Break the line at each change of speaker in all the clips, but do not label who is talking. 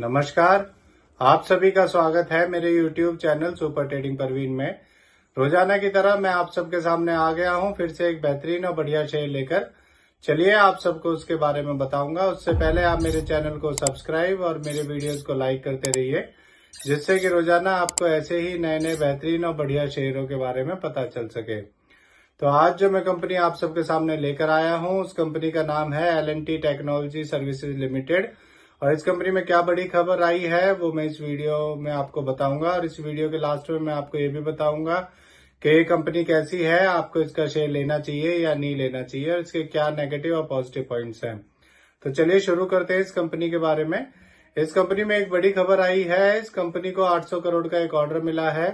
नमस्कार। आप सभी का स्वागत है मेरे YouTube channel super trading Parveen में। रोजाना की तरह मैं आप सबके सामने आ गया हूं फिर से एक बेहतरीन और बढ़िया शेयर लेकर। चलिए आप सबको उसके बारे में बताऊंगा। उससे पहले आप मेरे चैनल को सब्सक्राइब और मेरे वीडियोस को लाइक करते रहिए, जिससे कि रोजाना आपको ऐसे ही नए नए बेहतरीन और बढ़िया शेयरों के बारे में पता चल सके। तो आज जो मैं कंपनी आप सबके सामने लेकर आया हूं, उस कंपनी का नाम है L&T टेक्नोलॉजी सर्विसेज लिमिटेड। और इस कंपनी में क्या बड़ी खबर आई है वो मैं इस वीडियो में आपको बताऊंगा। और इस वीडियो के लास्ट में मैं आपको ये भी बताऊंगा कि ये कंपनी कैसी है, आपको इसका शेयर लेना चाहिए या नहीं लेना चाहिए, और इसके क्या नेगेटिव और पॉजिटिव पॉइंट्स हैं। तो चलिए शुरू करते हैं इस कंपनी के बारे में। इस कंपनी में एक बड़ी खबर आई है। इस कंपनी को 800 करोड़ का एक ऑर्डर मिला है।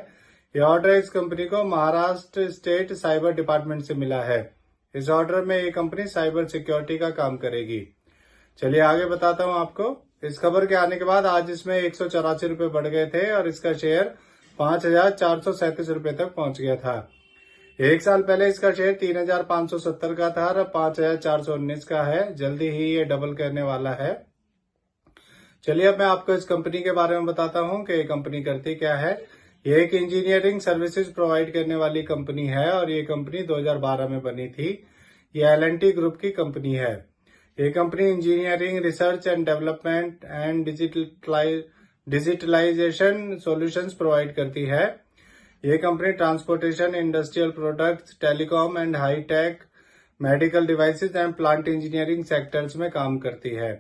यह ऑर्डर इस कंपनी को महाराष्ट्र स्टेट साइबर डिपार्टमेंट से मिला है। इस ऑर्डर में ये कंपनी साइबर सिक्योरिटी का काम करेगी। चलिए आगे बताता हूं आपको। इस खबर के आने के बाद आज इसमें 184 रुपए बढ़ गए थे और इसका शेयर 5,437 रुपए तक पहुंच गया था। एक साल पहले इसका शेयर 3,570 का था और अब 5,419 का है। जल्दी ही ये डबल करने वाला है। चलिए अब मैं आपको इस कंपनी के बारे में बताता हूं कि ये कंपनी करती क्या है। ये एक इंजीनियरिंग सर्विसेज प्रोवाइड करने वाली कंपनी है और ये कंपनी 2012 में बनी थी। ये L&T ग्रुप की कंपनी है। ये company engineering, research and development and digitalization solutions provide करती है। ये company transportation, industrial products, telecom and high tech, medical devices and plant engineering sectors में काम करती है।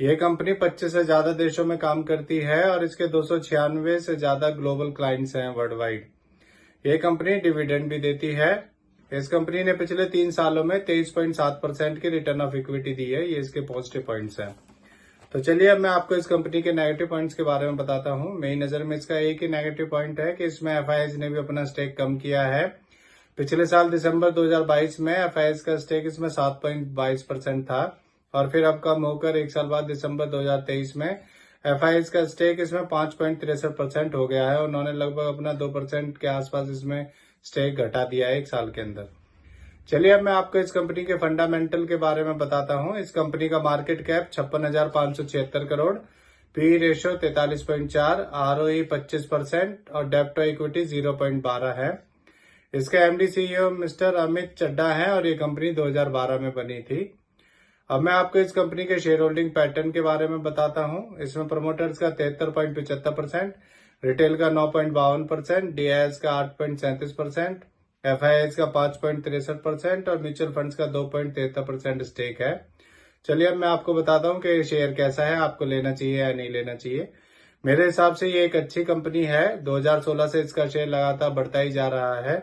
ये कंपनी 25 से ज्यादा देशों में काम करती है और इसके 296 से ज्यादा ग्लोबल क्लाइंट्स हैं वर्ल्ड वाइड। ये कंपनी डिविडेंड भी देती है। इस कंपनी ने पिछले 3 सालों में 23.7% की रिटर्न ऑफ इक्विटी दी है। ये इसके पॉजिटिव पॉइंट्स हैं। तो चलिए अब मैं आपको इस कंपनी के नेगेटिव पॉइंट्स के बारे में बताता हूं। मेरी नजर में इसका एक ही नेगेटिव पॉइंट है कि इसमें FIS ने भी अपना स्टेक कम किया है। पिछले साल दिसंबर 2022 में FIS का स्टेक इसमें 7.22% था और फिर अब कम होकर एक साल बाद दिसंबर 2023 में FIS का स्टेक इसमें 5.63% हो गया है। उन्होंने लगभग अपना 2% के आसपास इसमें स्टेक घटा दिया है एक साल के अंदर। चलिए अब मैं आपको इस कंपनी के फंडामेंटल के बारे में बताता हूं। इस कंपनी का market cap 56,576 crore, P ratio 43.4, ROE 25% और डेब्ट टू इक्विटी 0.12 है। इसका MD CEO mister Amit Chadha है और ये कंपनी 2012 में बनी थी। अब मैं आपको इस कंपनी के शेयर होल्डिंग पैटर्न के बारे में बताता हूं। इसमें प्रमोटर्स का 73.75%, रिटेल का 9.52%, DIS का 8.37%, FIS का 5.63% और म्यूचुअल फंड्स का 2.73% स्टेक है। चलिए अब मैं आपको बताता हूं कि शेयर कैसा है, आपको लेना चाहिए या नहीं लेना चाहिए। मेरे हिसाब से ये एक अच्छी कंपनी है। 2016 से इसका शेयर लगातार बढ़ता ही जा रहा है।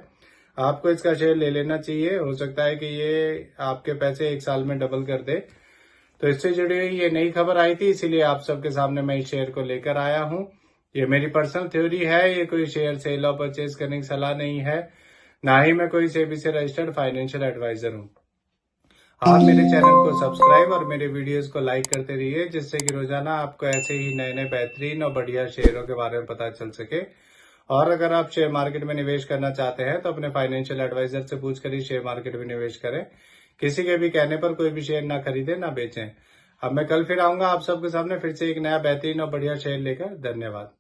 आपको इसका शेयर ले लेना चाहिए। हो सकता है कि ये आपके पैसे एक साल में डबल कर दे। तो इससे जुड़ी हुई ये नई खबर आई थी, इसीलिए आप सबके सामने मैं इस शेयर को लेकर आया हूं। ये मेरी पर्सनल थ्योरी है। ये कोई शेयर सेल और परचेज करने की सलाह नहीं है, ना ही मैं कोई सेबी से रजिस्टर्ड फाइनेंशियल एडवाइजर हूं। आप मेरे चैनल को सब्सक्राइब और मेरे वीडियोस को लाइक करते रहिए, जिससे कि रोजाना आपको ऐसे ही नए नए बेहतरीन और बढ़िया शेयरों के बारे में पता चल सके। और अगर आप शेयर मार्केट में निवेश करना चाहते हैं तो अपने फाइनेंशियल एडवाइजर से पूछकर ही शेयर मार्केट में निवेश करें। किसी के भी कहने पर कोई भी शेयर ना खरीदें ना बेचें। अब मैं कल फिर आऊंगा आप सबके सामने फिर से एक नया बेहतरीन और बढ़िया शेयर लेकर। धन्यवाद।